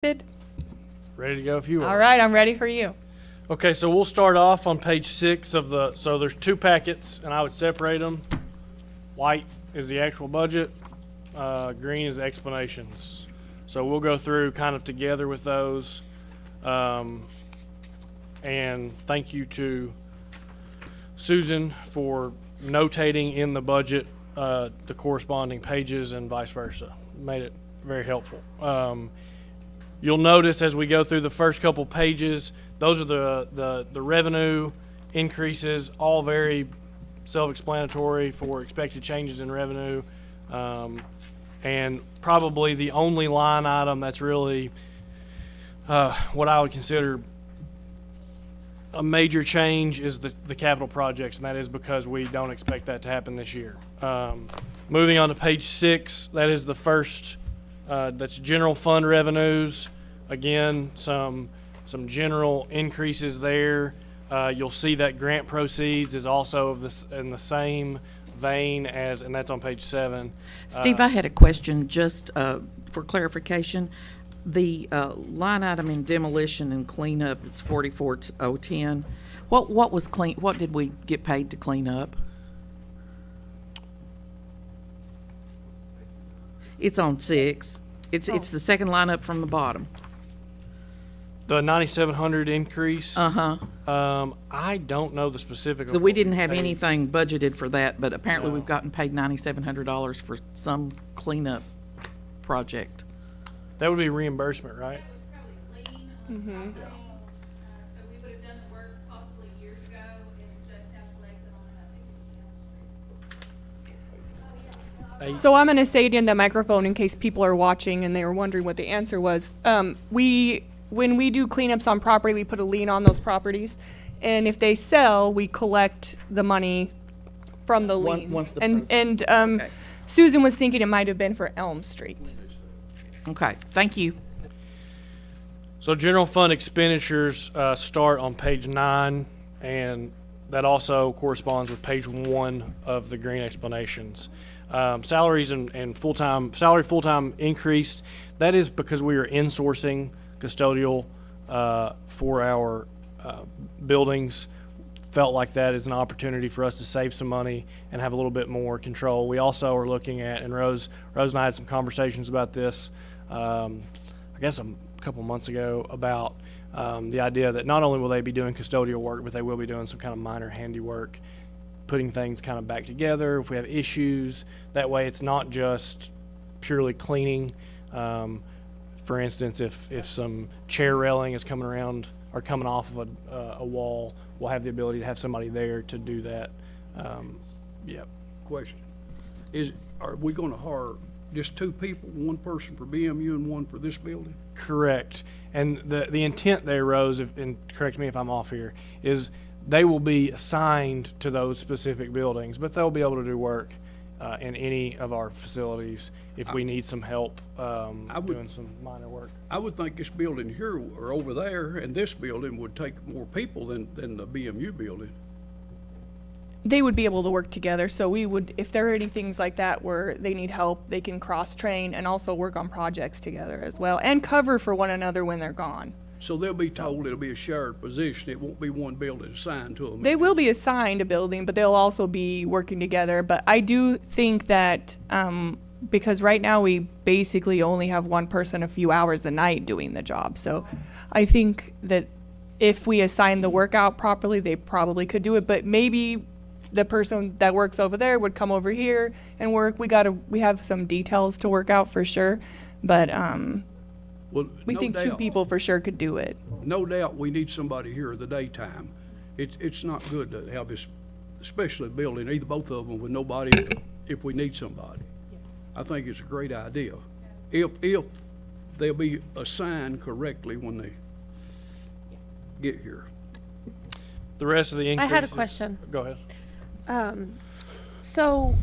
Ready to go if you are. All right, I'm ready for you. Okay, so we'll start off on page 6 of the, so there's two packets, and I would separate them. White is the actual budget, green is the explanations. So we'll go through kind of together with those. And thank you to Susan for notating in the budget the corresponding pages and vice versa. Made it very helpful. You'll notice as we go through the first couple pages, those are the revenue increases, all very self-explanatory for expected changes in revenue. And probably the only line item that's really what I would consider a major change is the capital projects, and that is because we don't expect that to happen this year. Moving on to page 6, that is the first, that's general fund revenues. Again, some general increases there. You'll see that grant proceeds is also in the same vein as, and that's on page 7. Steve, I had a question just for clarification. The line item in demolition and cleanup is 44,010. What was clean? What did we get paid to clean up? It's on 6. It's the second line up from the bottom. The 9,700 increase. Uh-huh. I don't know the specific. So of we what didn't have paid. anything budgeted for that, but apparently No. we've gotten paid $9,700 for some cleanup project. That would be reimbursement, right? That was probably lien on the property. So we would have done the work possibly years ago and just have collected on it. I think it was Elm Street. So I'm going to say it in the microphone in case people are watching and they were wondering what the answer was. When we do cleanups on property, we put a lien on those properties, and if they sell, we collect the money from the lien. Once the and Okay. Susan was thinking it might have been for Elm Street. Okay, thank you. So general fund expenditures start on page 9, and that also corresponds with page 1 of the green explanations. Salaries and full-time increased. That is because we are insourcing custodial for our buildings. Felt like that is an opportunity for us to save some money and have a little bit more control. We also are looking at, and Rose and I had some conversations about this, I guess a couple months ago, about the idea that not only will they be doing custodial work, but they will be doing some kind of minor handiwork, putting things kind of back together if we have issues. That way it's not just purely cleaning. For instance, if some chair railing is coming around or coming off of a wall, we'll have the ability to have somebody there to do that. Yeah. Question. Are we gonna hire just 2 people, 1 person for BMU and 1 for this building? Correct. And the intent there, Rose, and correct me if I'm off here, is they will be assigned to those specific buildings, but they'll be able to do work in any of our facilities if we need some help doing some minor work. I would think this building here or over there and this building would take more people than the BMU building. They would be able to work together, so we would, if there are any things like that where they need help, they can cross-train and also work on projects together as well, and cover for one another when they're gone. So they'll be told it'll be a shared position. It won't be one building assigned to them. They will be assigned a building, but they'll also be working together. But I do think that because right now we basically only have one person a few hours a night doing the job. So I think that if we assign the work out properly, they probably could do it. But maybe the person that works over there would come over here and work. We have some details to work out for sure. But Well, we no think 2 doubt- people for sure could do it. No doubt we need somebody here in the daytime. It's not good to have this, especially building, either both of them with nobody if we need somebody. I think it's a great idea. If they'll be assigned correctly when they get here. The rest of the I increases. had a question. Go ahead. So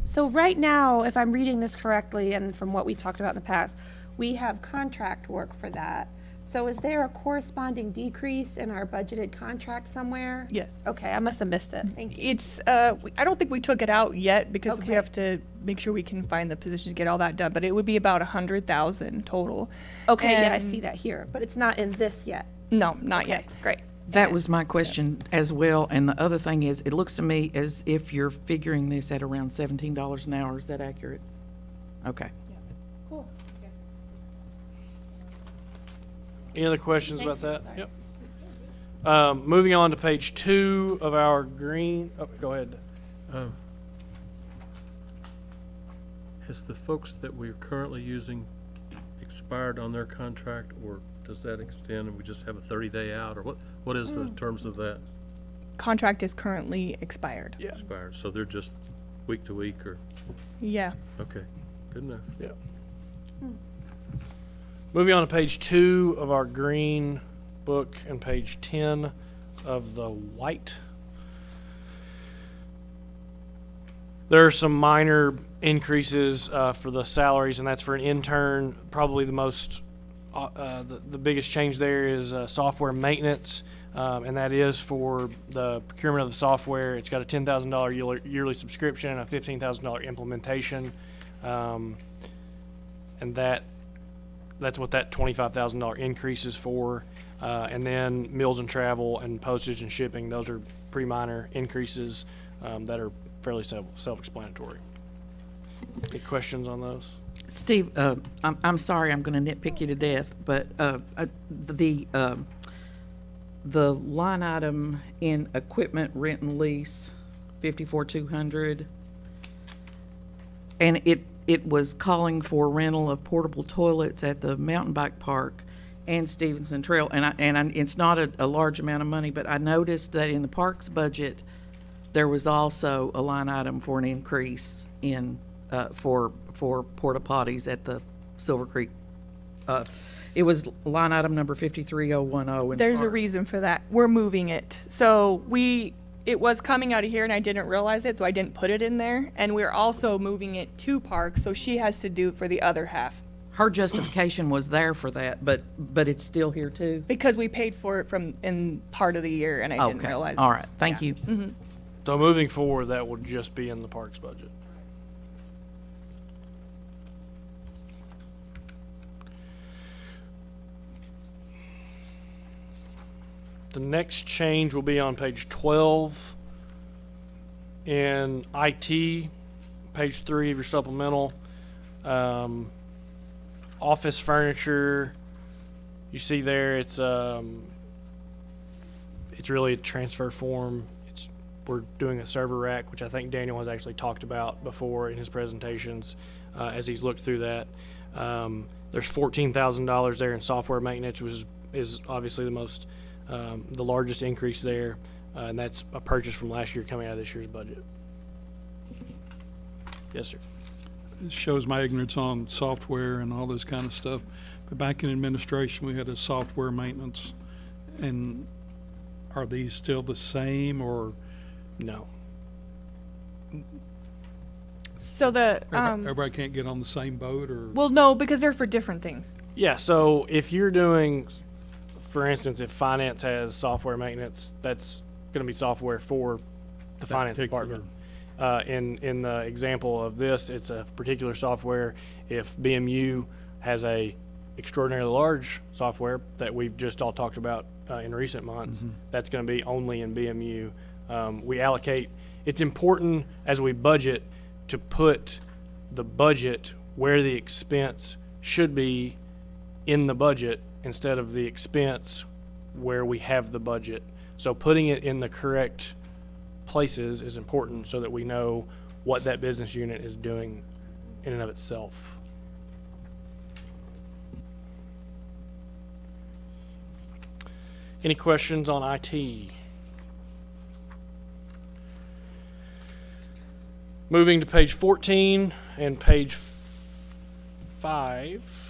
so right now, if I'm reading this correctly and from what we talked about in the past, we have contract work for that. So is there a corresponding decrease in our budgeted contract somewhere? Yes. Okay, I must have missed it. Thank you. It's, I don't think we took it out yet because we Okay. have to make sure we can find the position to get all that done, but it would be about 100,000 total. Okay, yeah, I And- see that here, but it's not in this yet. No, not yet. Okay, great. That was my question as well. And the other thing is, it looks to me as if you're figuring this at around $17 an hour. Is that accurate? Okay. Cool. Any other questions Thank about you, that? sorry. Yep. Moving on to page 2 of our green, oh, go ahead. Has the folks that we're currently using expired on their contract, or does that extend and we just have a 30-day out, or what is the terms of that Contract is currently expired. Yeah. expired? So they're just week to week, or, Yeah. okay, good enough. Yeah. Moving on to page 2 of our green book and page 10 of the white. There are some minor increases for the salaries, and that's for an intern. Probably the most, the biggest change there is software maintenance, and that is for the procurement of the software. It's got a $10,000 yearly subscription and a $15,000 implementation, and that's what that $25,000 increase is for. And then meals and travel and postage and shipping, those are pretty minor increases that are fairly self-explanatory. Any questions on those? Steve, I'm sorry, I'm going to nitpick you to death, but the line item in equipment rent and lease, 54,200, and it was calling for rental of portable toilets at the mountain bike park and Stevenson Trail, and it's not a large amount of money, but I noticed that in the parks budget, there was also a line item for an increase in for porta potties at the Silver Creek. It was line item number 53010. in There's a parks. reason for that. We're moving it. So it was coming out of here and I didn't realize it, so I didn't put it in there. And we're also moving it to parks, so she has to do it for the other half. Her justification was there for that, but it's still here too? Because we paid for it in part of the year and I didn't Okay, realize. all right, thank you. So moving forward, that will just be in the parks budget. The next change will be on page 12 in IT, page 3 of your supplemental. Office furniture, you see there, it's really a transfer form. We're doing a server rack, which I think Daniel has actually talked about before in his presentations as he's looked through that. There's $14,000 there in software maintenance, which is obviously the largest increase there, and that's a purchase from last year coming out of this year's budget. Yes, sir. It shows my ignorance on software and all this kind of stuff. But back in administration, we had a software maintenance. And are these still the same, or No. So the, everybody can't get on the same boat, or? well, no, because they're for different things. Yeah, so if you're doing, for instance, if finance has software maintenance, that's going to be software for the finance particular- department. In the example of this, it's a particular software. If BMU has a extraordinarily large software that we've just all talked about in recent months, that's going to be only in BMU. We allocate. It's important as we budget to put the budget where the expense should be in the budget instead of the expense where we have the budget. So putting it in the correct places is important so that we know what that business unit is doing in and of itself. Any questions on IT? Moving to page 14 and page 5.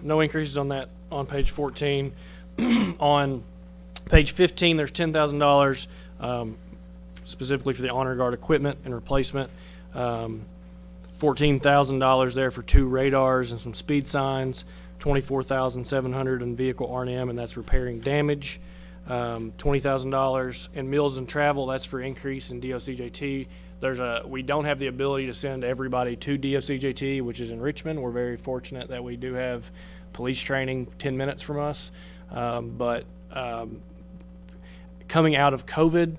No increases on that on page 14. On page 15, there's $10,000 specifically for the honor guard equipment and replacement. $14,000 there for 2 radars and some speed signs, $24,700 in vehicle R&M, and that's repairing damage. $20,000 in meals and travel, that's for increase in DOCJT. We don't have the ability to send everybody to DOCJT, which is in Richmond. We're very fortunate that we do have police training 10 minutes from us. But coming out of COVID,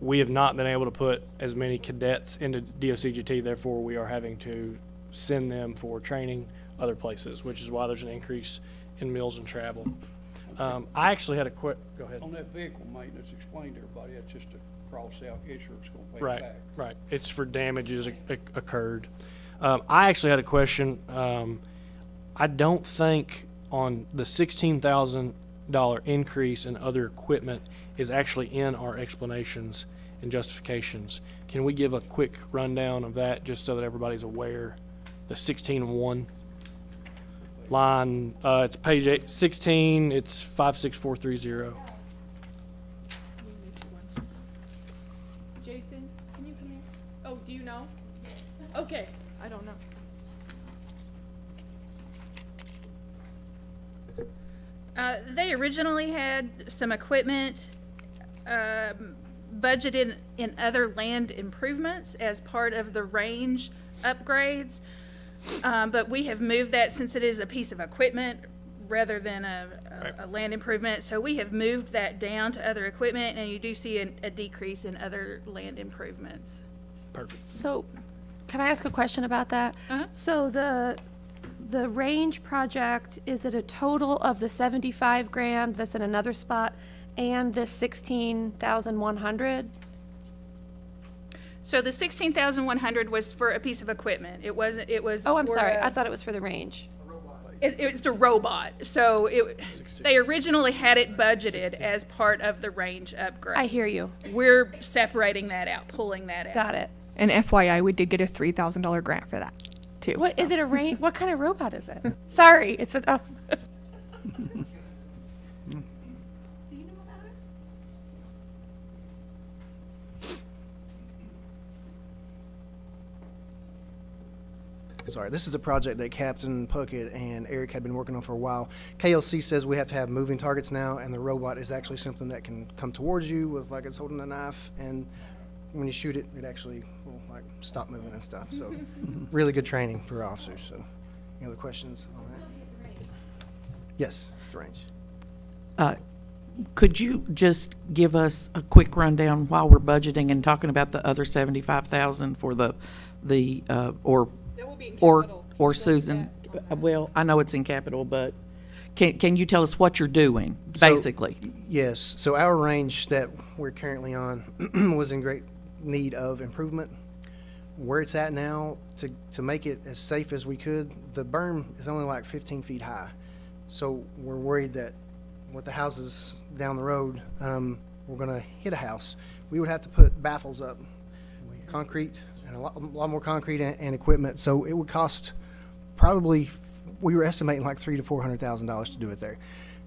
we have not been able to put as many cadets into DOCJT. Therefore, we are having to send them for training other places, which is why there's an increase in meals and travel. I actually had a quick, go ahead. On that vehicle maintenance, explain to everybody, that's just to cross out insurance gonna pay it Right, back. right. It's for damages occurred. I actually had a question. I don't think on the $16,000 increase in other equipment is actually in our explanations and justifications. Can we give a quick rundown of that, just so that everybody's aware? The 16.1 line, it's page 16, it's 56430. Jason, can you come here? Oh, do you know? Okay, I don't know. They originally had some equipment budgeted in other land improvements as part of the range upgrades. But we have moved that, since it is a piece of equipment rather than a land improvement. So we have moved that down to other equipment, and you do see a decrease in other land improvements. Perfect. So, can I ask a question about that? Uh-huh. So the range project, is it a total of the 75 grand that's in another spot and the 16,100? So the 16,100 was for a piece of equipment. It was. Oh, I'm for sorry, a- I thought it was for the range. It's a robot. So they originally had it budgeted as part of the range upgrade. I hear you, We're separating that out, pulling that out. got it. And FYI, we did get a $3,000 grant for that, too. What, is it a range, what kind of robot is it? Sorry, it's a, oh. Sorry, this is a project that Captain Puckett and Eric had been working on for a while. KLC says we have to have moving targets now, and the robot is actually something that can come towards you with like it's holding a knife, and when you shoot it, it actually will like stop moving and stuff. So, really good training for officers. So, any other questions on that? Yes, the range. Could you just give us a quick rundown while we're budgeting and talking about the other 75,000 for or Susan? Well, I know it's in capital, but can you tell us what you're doing, basically? Yes. So our range that we're currently on was in great need of improvement. Where it's at now, to make it as safe as we could, the berm is only like 15 feet high. So we're worried that with the houses down the road, we're going to hit a house. We would have to put baffles up, concrete, and a lot more concrete and equipment. So it would cost probably, we were estimating like $300,000 to $400,000 to do it there.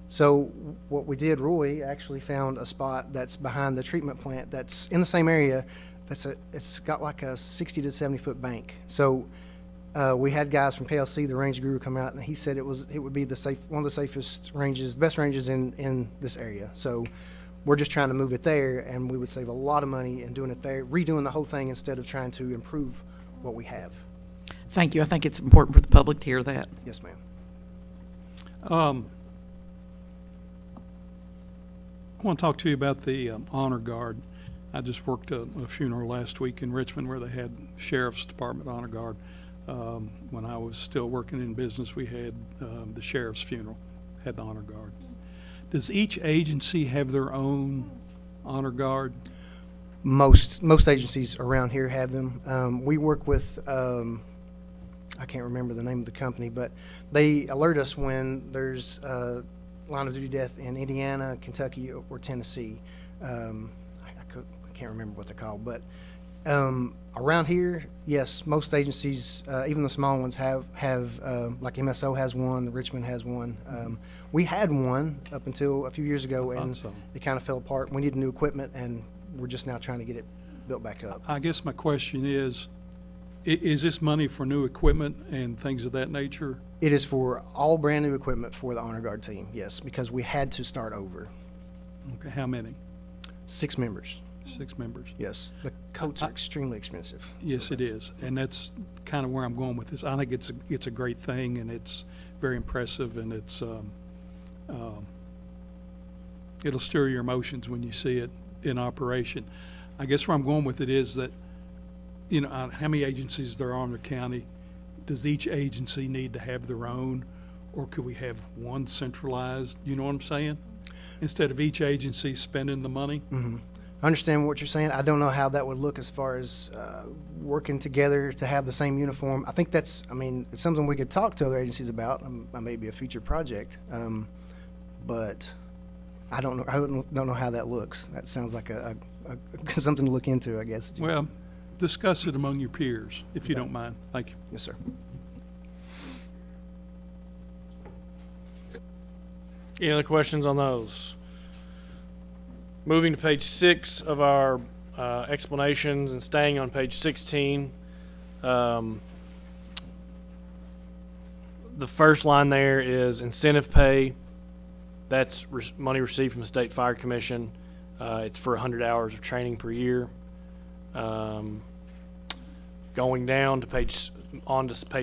So what we did, Roy actually found a spot that's behind the treatment plant that's in the same area. It's got like a 60 to 70 foot bank. So we had guys from KLC, the range guru, come out, and he said it would be one of the safest ranges, the best ranges in this area. So we're just trying to move it there, and we would save a lot of money in doing it there, redoing the whole thing instead of trying to improve what we have. Thank you. I think it's important for the public to hear that. Yes, ma'am. I want to talk to you about the honor guard. I just worked a funeral last week in Richmond where they had Sheriff's Department honor guard. When I was still working in business, we had the sheriff's funeral, had the honor guard. Does each agency have their own honor guard? Most agencies around here have them. We work with, I can't remember the name of the company, but they alert us when there's a line of duty death in Indiana, Kentucky, or Tennessee. I can't remember what they're called, but around here, yes, most agencies, even the small ones, have like MSO has one, Richmond has one. We had one up until a few years ago, and Awesome. it kind of fell apart. We needed new equipment, and we're just now trying to get it built back up. I guess my question is, Is this money for new equipment and things of that nature? It is for all brand-new equipment for the Honor Guard team, yes, because we had to start over. Okay, how many? 6 members, 6 members? yes. The coats are extremely expensive. Yes, it is, and that's kind of where I'm going with this. I think it's a great thing, and it's very impressive, and it's it'll stir your emotions when you see it in operation. I guess where I'm going with it is that, you know, how many agencies there are in the county? Does each agency need to have their own, or could we have one centralized? You know what I'm saying? Instead of each agency spending the money. I understand what you're saying. I don't know how that would look as far as working together to have the same uniform. I think it's something we could talk to other agencies about. Maybe a future project, but I don't know. I don't know how that looks. That sounds like a something to look into, I guess. Well, discuss it among your peers, if you don't mind. Thank you. Yes, sir. Any other questions on those? Moving to page 6 of our explanations and staying on page 16. The first line there is incentive pay. That's money received from the State Fire Commission. It's for 100 hours of training per year. Going down to page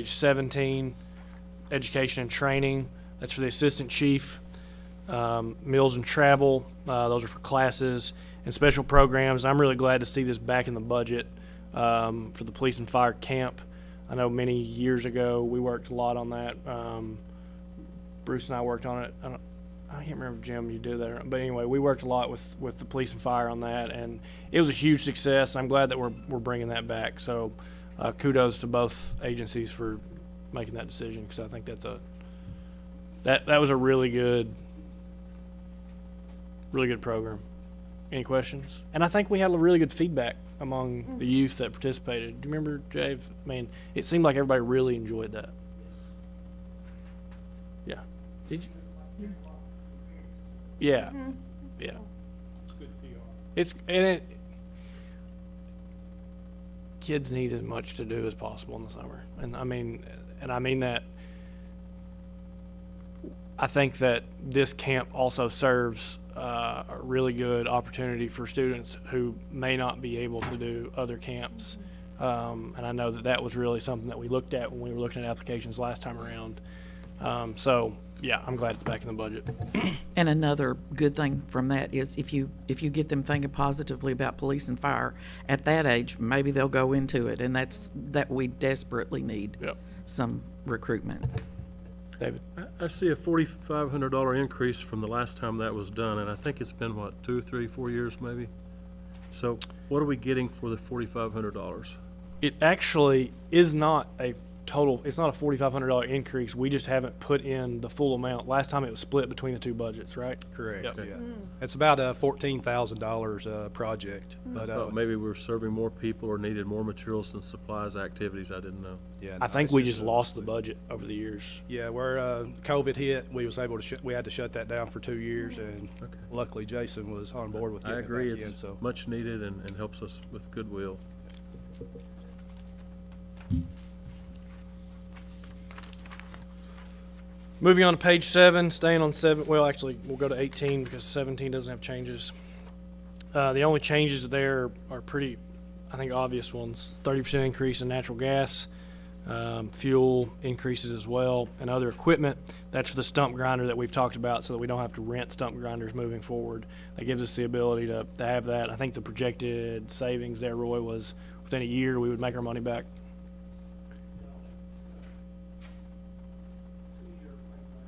17, education and training. That's for the assistant chief. Meals and travel, those are for classes and special programs. I'm really glad to see this back in the budget for the police and fire camp. I know many years ago we worked a lot on that. Bruce and I worked on it. I can't remember, Jim, you did that, but anyway, we worked a lot with the police and fire on that, and it was a huge success. I'm glad that we're bringing that back. So kudos to both agencies for making that decision, because I think that was a really good program. Any questions? And I think we had really good feedback among the youth that participated. Do you remember, Jave? I mean, it seemed like everybody really enjoyed that. Yeah. Did you? Yeah. Yeah. Kids need as much to do as possible in the summer. And I mean that. I think that this camp also serves a really good opportunity for students who may not be able to do other camps. And I know that was really something that we looked at when we were looking at applications last time around. So yeah, I'm glad it's back in the budget. And another good thing from that is if you get them thinking positively about police and fire at that age, maybe they'll go into it, and that we desperately need Yep. some recruitment. David? I see a $4,500 increase from the last time that was done, and I think it's been, 2, 3, 4 years maybe? So what are we getting for the $4,500? It actually is not a total, it's not a $4,500 increase. We just haven't put in the full amount. Last time it was split between the two budgets, right? Correct, Yep. yeah. It's about a $14,000 project, but, I thought maybe we were serving more people or needed more materials and supplies, activities, I didn't know. yeah. I no, think it's we just just lost the budget over the years. Yeah, where COVID hit, we had to shut that down for 2 years, and Okay. luckily Jason was on board with I getting agree, it back in, it's so. much needed and helps us with goodwill. Moving on to page 7, staying on 7, well, actually, we'll go to 18 because 17 doesn't have changes. The only changes there are pretty, I think, obvious ones. 30% increase in natural gas, fuel increases as well, and other equipment. That's for the stump grinder that we've talked about, so that we don't have to rent stump grinders moving forward. That gives us the ability to have that. I think the projected savings there, Roy, was within a year we would make our money back.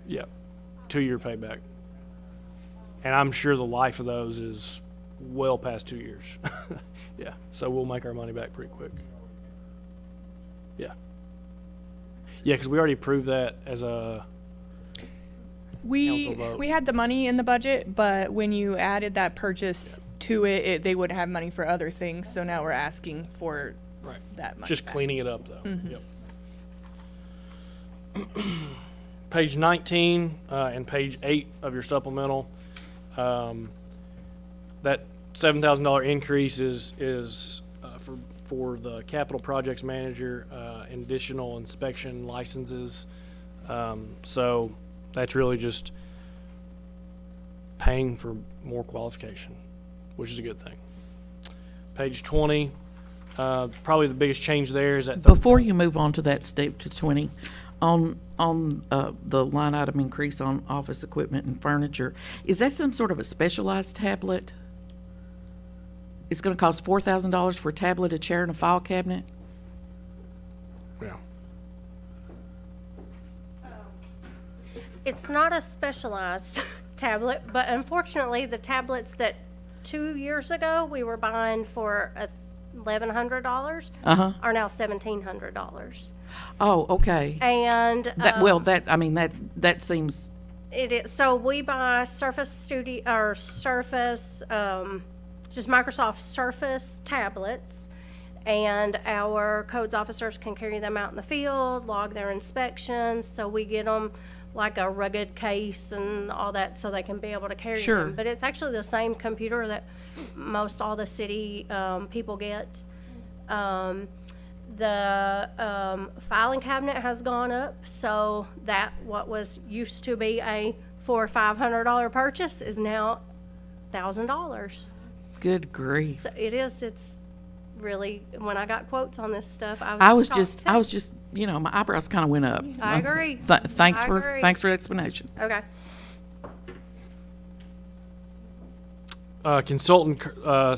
Yeah, 2-year payback. And I'm sure the life of those is well past 2 years. Yeah, so we'll make our money back pretty quick. Yeah. Yeah, because we already approved that as a, We Council vote. we had the money in the budget, but when you added that purchase to it, they would have money for other things. So now we're asking for right, that money. just back. cleaning it up though. Yep. Page 19 and page 8 of your supplemental, that $7,000 increase is for for the capital projects manager, additional inspection licenses. So that's really just paying for more qualification, which is a good thing. Page 20, probably the biggest change there is that Before you move on to that step to 20, on the line item increase on office equipment and furniture, is that some sort of a specialized tablet? It's gonna cost $4,000 for a tablet, a chair, and a file cabinet? yeah. It's not a specialized tablet, but unfortunately, the tablets that 2 years ago we were buying for $1,100 are now $1,700. Oh, okay. And That seems, it is, so we buy Surface Studio, or Surface, just Microsoft Surface tablets, and our codes officers can carry them out in the field, log their inspections, so we get them like a rugged case and all that, so they can be able to carry Sure. them. But it's actually the same computer that most all the city people get. The filing cabinet has gone up, so that what was used to be a $400 or $500 purchase is now $1,000. good grief. So it is. It's really, when I got quotes on this stuff, I was shocked, just, my eyebrows kind of went up. I agree. Thanks I for agree. the explanation. Okay. Consultant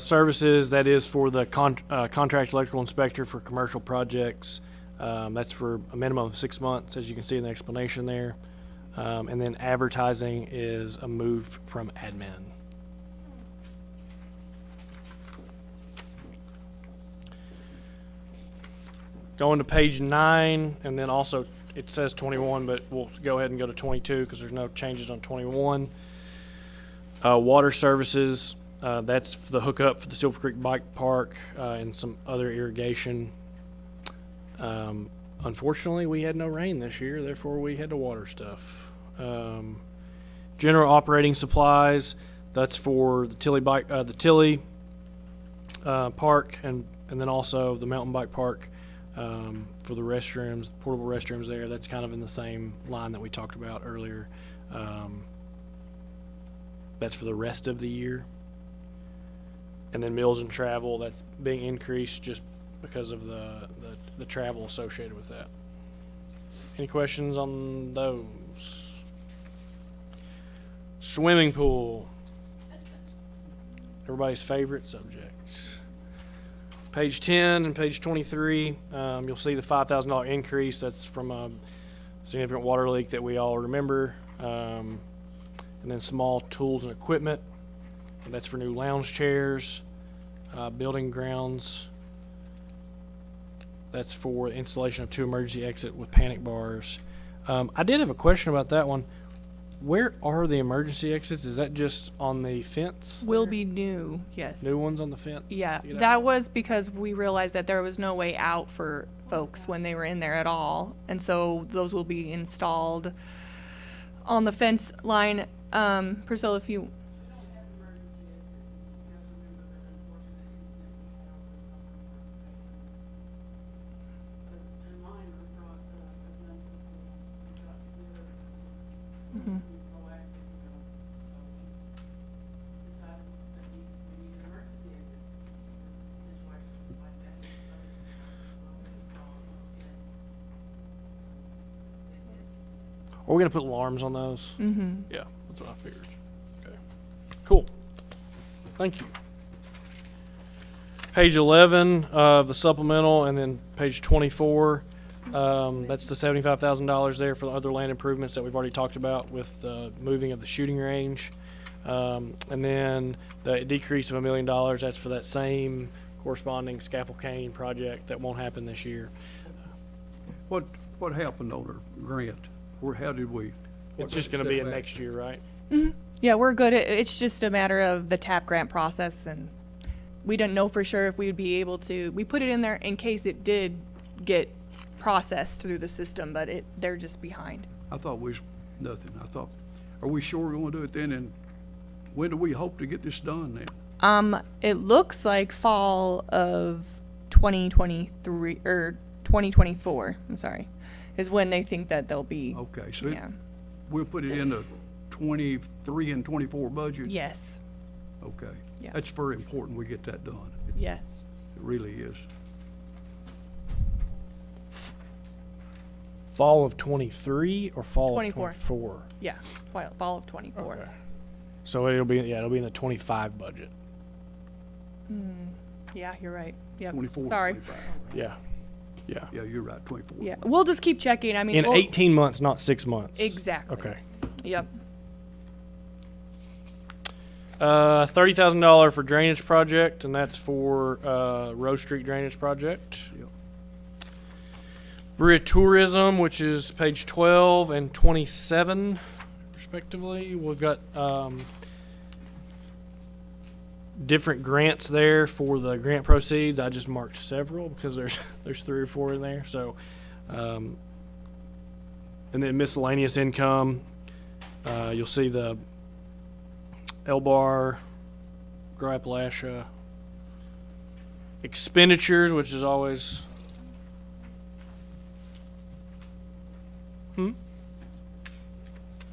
services, that is for the contract electrical inspector for commercial projects. That's for a minimum of 6 months, as you can see in the explanation there. And then advertising is a move from admin. Going to page 9, and then also it says 21, but we'll go ahead and go to 22 because there's no changes on 21. Water services, that's for the hookup for the Silver Creek Bike Park and some other irrigation. Unfortunately, we had no rain this year, therefore we had to water stuff. General operating supplies, that's for the Tilly Park and then also the mountain bike park. For the restrooms, portable restrooms there, that's kind of in the same line that we talked about earlier. That's for the rest of the year. And then meals and travel, that's being increased just because of the travel associated with that. Any questions on those? Swimming pool. Everybody's favorite subject. Page 10 and page 23, you'll see the $5,000 increase. That's from a significant water leak that we all remember. And then small tools and equipment. And that's for new lounge chairs, building grounds. That's for installation of 2 emergency exit with panic bars. I did have a question about that one. Where are the emergency exits? Is that just on the fence? Will be new, yes. New ones on the fence? Yeah, You know? that was because we realized that there was no way out for folks when they were in there at all. And so those will be installed on the fence line. Priscilla, if you, Are we gonna put alarms on those? Mm-hmm. Yeah, that's what I figured. Okay, cool. Thank you. Page 11 of the supplemental, and then page 24. That's the $75,000 there for the other land improvements that we've already talked about with the moving of the shooting range. And then the decrease of $1 million, that's for that same corresponding scaffold cane project that won't happen this year. What happened on our grant? How did we? It's just gonna be in next year, right? yeah, we're good. It's just a matter of the TAP grant process, and we didn't know for sure if we would be able to. We put it in there in case it did get processed through the system, but they're just behind. I thought we was nothing. I thought, are we sure we're gonna do it then? And when do we hope to get this done then? It looks like fall of 2023, or 2024, I'm sorry, is when they think that they'll be, Okay, so yeah. we'll put it in the 23 and 24 budget? Yes, Okay. Yeah. That's very important we get that done. yes. It really is. Fall of 23 or fall 24. of 24? Yeah, fall of 24. Okay. So it'll be in the 25 budget. Yeah, you're right. Yep. 24, Sorry. 25. Yeah. Yeah. Yeah, you're right, 24. Yeah, we'll just keep checking. I mean, In we'll- 18 months, not 6 months. Exactly. Okay. Yep. $30,000 for drainage project, and that's for Rose Street drainage project. Yep. Berea Tourism, which is page 12 and 27, respectively. We've got different grants there for the grant proceeds. I just marked several because there's 3 or 4 in there. So, and then miscellaneous income. You'll see the Elbar, Grow Appalachia. Expenditures, which is always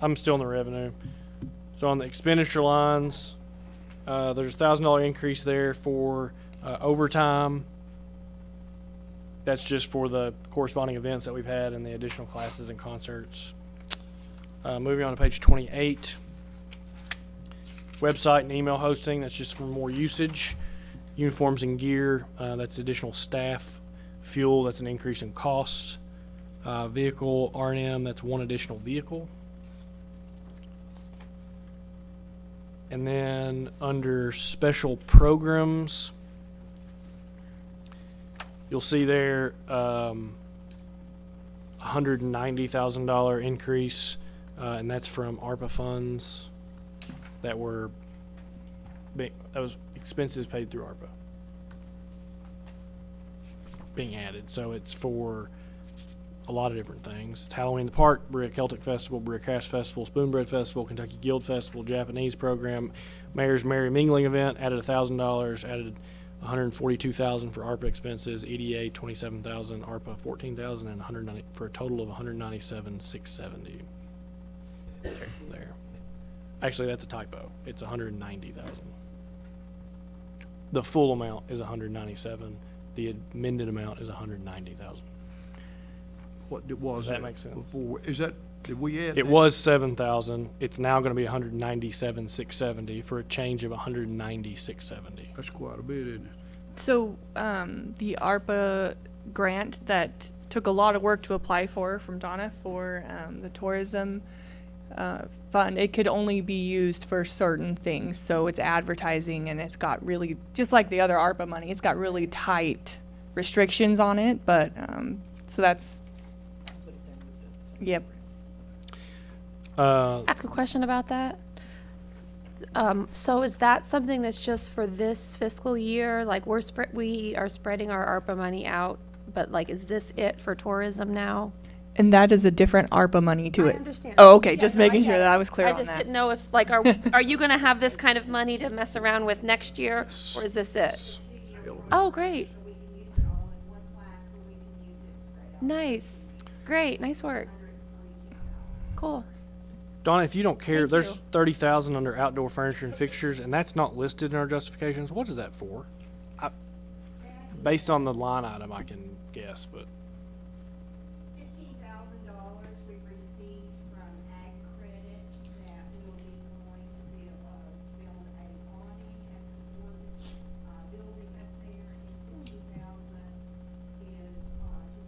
I'm still in the revenue. So on the expenditure lines, there's a $1,000 increase there for overtime. That's just for the corresponding events that we've had and the additional classes and concerts. Moving on to page 28. Website and email hosting, that's just for more usage. Uniforms and gear, that's additional staff. Fuel, that's an increase in cost. Vehicle R&M, that's 1 additional vehicle. And then under special programs, you'll see there $190,000 increase, and that's from ARPA funds that were that was expenses paid through ARPA being added. So it's for a lot of different things. It's Halloween in the Park, Berea Celtic Festival, Berea Craft Festival, Spoonbread Festival, Kentucky Guild Festival, Japanese program, Mayor's Merry Mingling event, added $1,000, added $142,000 for ARPA expenses, EDA $27,000, ARPA $14,000, and 190 for a total of $197,670. There. Actually, that's a typo. It's $190,000. The full amount is $197,000. The amended amount is $190,000. What was That it makes sense. before? Is that, did we add? It that? was 7,000. It's now going to be 197,670 for a change of 190,670. That's quite a bit, isn't it? So the ARPA grant that took a lot of work to apply for from Donna for the tourism fund, it could only be used for certain things. So it's advertising, and it's got really, just like the other ARPA money, it's got really tight restrictions on it. But so that's, yep. Ask a question about that. So is that something that's just for this fiscal year? Like we are spreading our ARPA money out, but like, is this it for tourism now? And that is a different ARPA money to I it. understand. Oh, okay. Yeah, Just no, making get sure it. that I was clear I on just that. didn't know if, like, are you gonna have this kind of money to mess around with next year, or is this it? Oh, great. Nice. Great. Nice work. Cool. Donna, if you don't care, Thank there's you. 30,000 under outdoor furniture and fixtures, and that's not listed in our justifications. What is that for? Based on the line item, I can guess, but $15,000 we've received from Ag Credit that will be going to be build a awning at the board building up there, and $50,000 is to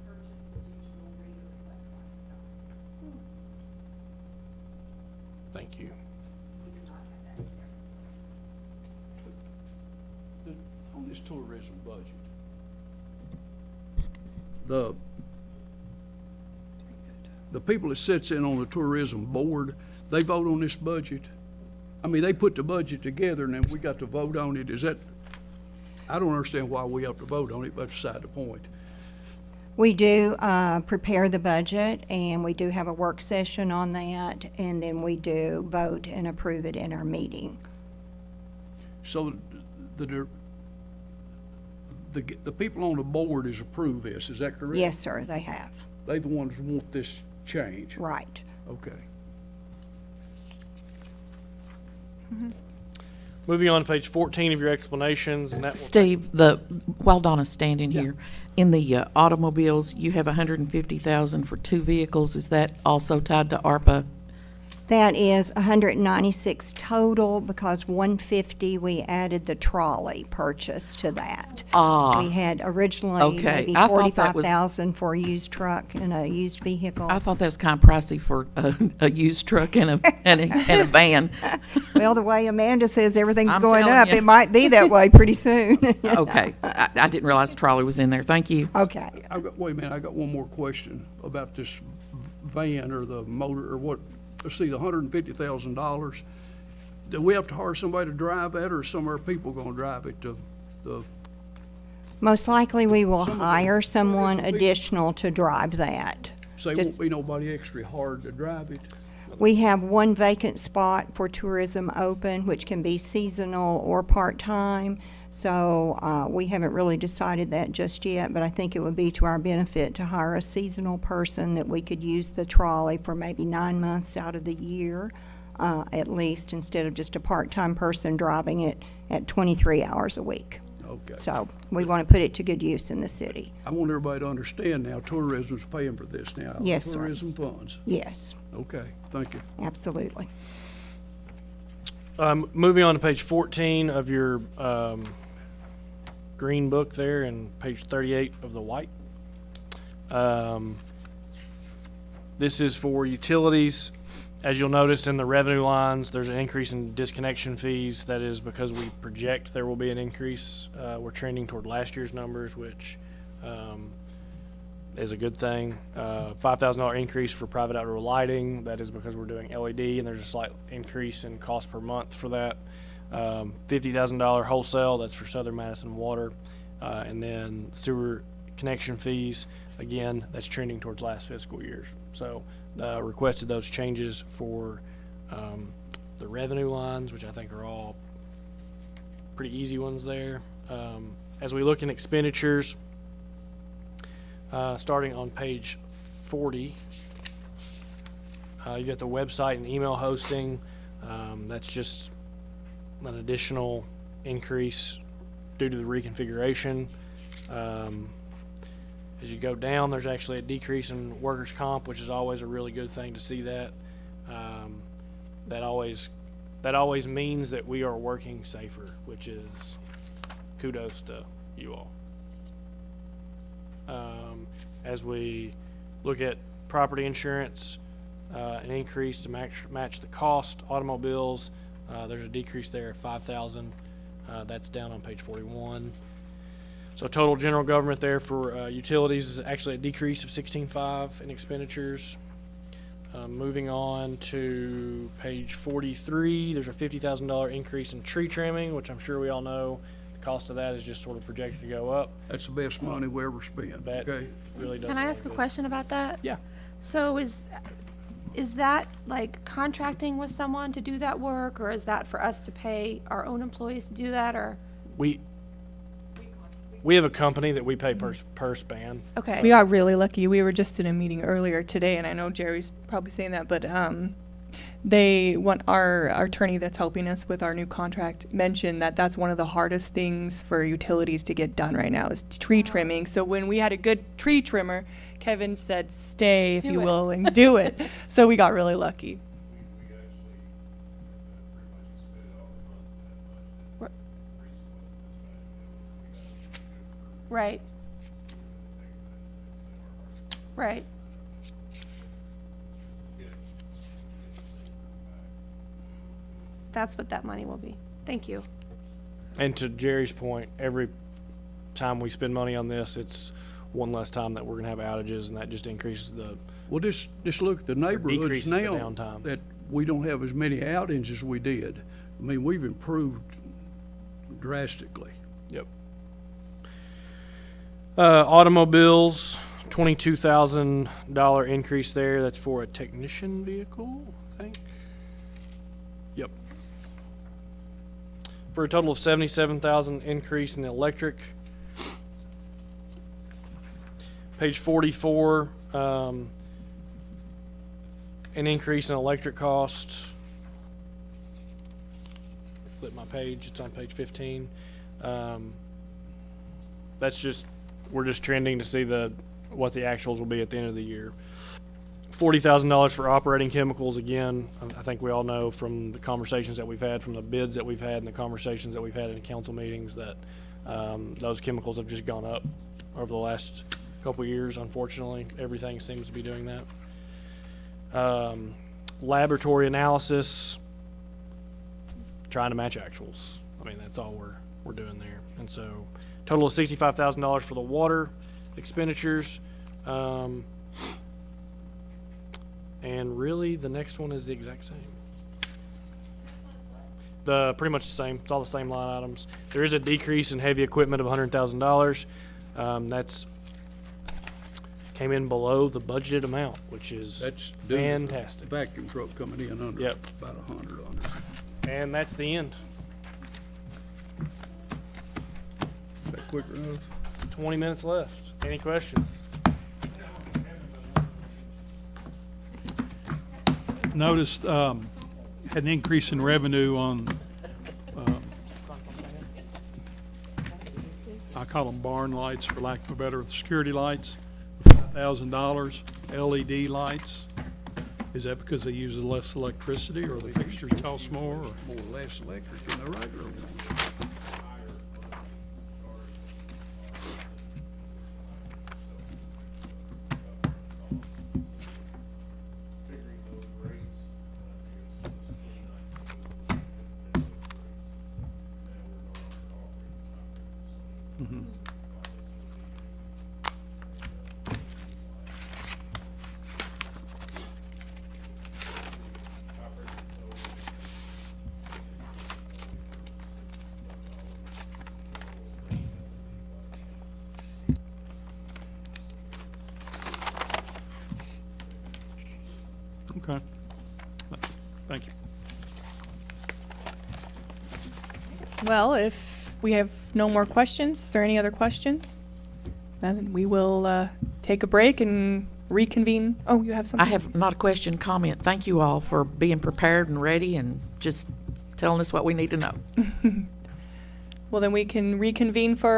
purchase the digital reader electronic sign. thank you. We do not have that here. On this tourism budget, the people that sits in on the tourism board, they vote on this budget. I mean, they put the budget together and then we got to vote on it. Is that, I don't understand why we have to vote on it, but that's beside the point. We do prepare the budget, and we do have a work session on that, and then we do vote and approve it in our meeting. So the people on the board has approved this, is that correct? Yes, sir, they have. They the ones who want this change? Right. Okay. Moving on to page 14 of your explanations, and that will Steve, while Donna's standing here, in the automobiles, you have 150,000 for 2 vehicles. Is that also tied to ARPA? That is 196 total, because 150, we added the trolley purchase to that. We had originally Okay. maybe I thought that was- 45,000 for a used truck and a used vehicle. I thought that was kind of pricey for a used truck and a van. Well, the way Amanda says everything's I'm going telling up, you. it might be that way pretty soon. Okay, I didn't realize trolley was in there. Thank you. Okay. Wait a minute, I got one more question about this van or the motor or what, let's see, the $150,000. Do we have to hire somebody to drive that, or some of our people gonna drive it to the, Most likely, we will Some of them- hire someone additional to drive that. say, Just- won't be nobody extra hard to drive it? We have one vacant spot for tourism open, which can be seasonal or part-time. So we haven't really decided that just yet, but I think it would be to our benefit to hire a seasonal person that we could use the trolley for maybe 9 months out of the year, at least, instead of just a part-time person driving it at 23 hours a week. Okay. So we want to put it to good use in the city. I want everybody to understand now, tourism's paying for this now. Yes, sir. Tourism funds. Yes, Okay, thank you. absolutely. moving on to page 14 of your green book there, and page 38 of the white. This is for utilities. As you'll notice in the revenue lines, there's an increase in disconnection fees. That is because we project there will be an increase. We're trending toward last year's numbers, which is a good thing. $5,000 increase for private outdoor lighting. That is because we're doing LED, and there's a slight increase in cost per month for that. $50,000 wholesale. That's for Southern Madison Water, and then sewer connection fees. Again, that's trending towards last fiscal years. So requested those changes for the revenue lines, which I think are all pretty easy ones there. As we look in expenditures, starting on page 40, you got the website and email hosting. That's just an additional increase due to the reconfiguration. As you go down, there's actually a decrease in workers' comp, which is always a really good thing to see that. That always means that we are working safer, which is kudos to you all. As we look at property insurance, an increase to match the cost. Automobiles, there's a decrease there of $5,000. That's down on page 41. So total general government there for utilities is actually a decrease of 16.5 in expenditures. Moving on to page 43, there's a $50,000 increase in tree trimming, which I'm sure we all know the cost of that is just sort of projected to go up. That's the best money we ever spent, That okay? really does. Can I ask a question about that? Yeah. So is that like contracting with someone to do that work, or is that for us to pay our own employees to do that, or? We have a company that we pay per span. Okay. We got really lucky. We were just in a meeting earlier today, and I know Jerry's probably saying that, but they want our attorney that's helping us with our new contract mentioned that that's one of the hardest things for utilities to get done right now is tree trimming. So when we had a good tree trimmer, Kevin said, "Stay if Do you it." will and do it." So we got really lucky. Right. Right. That's what that money will be. Thank you. And to Jerry's point, every time we spend money on this, it's one less time that we're gonna have outages, and that just increases the, Well, just look at the neighborhoods decrease the now downtime. that we don't have as many outings as we did. I mean, we've improved drastically. yep. Automobiles, $22,000 increase there. That's for a technician vehicle, I think. Yep. For a total of $77,000 increase in the electric. Page 44, an increase in electric costs. Flip my page, it's on page 15. That's just, we're just trending to see what the actuals will be at the end of the year. $40,000 for operating chemicals, again, I think we all know from the conversations that we've had, from the bids that we've had and the conversations that we've had in council meetings, that those chemicals have just gone up over the last couple of years, unfortunately. Everything seems to be doing that. Laboratory analysis, trying to match actuals. I mean, that's all we're doing there. And so, total of $65,000 for the water expenditures. And really, the next one is the exact same. Pretty much the same. It's all the same line items. There is a decrease in heavy equipment of $100,000. That's came in below the budgeted amount, which is That's due to the fantastic. vacuum truck coming in under Yep. about 100 on it. And that's the end. Is that quick enough? 20 minutes left. Any questions? Noticed, had an increase in revenue on, I call them barn lights for lack of a better, security lights, $5,000, LED lights. Is that because they use less electricity, or the fixtures cost more, or? More or less electric than the regular ones. Okay. Thank you. Well, if we have no more questions, is there any other questions? Then we will take a break and reconvene. Oh, you have I something? have not a question, comment. Thank you all for being prepared and ready and just telling us what we need to know. Well, then we can reconvene for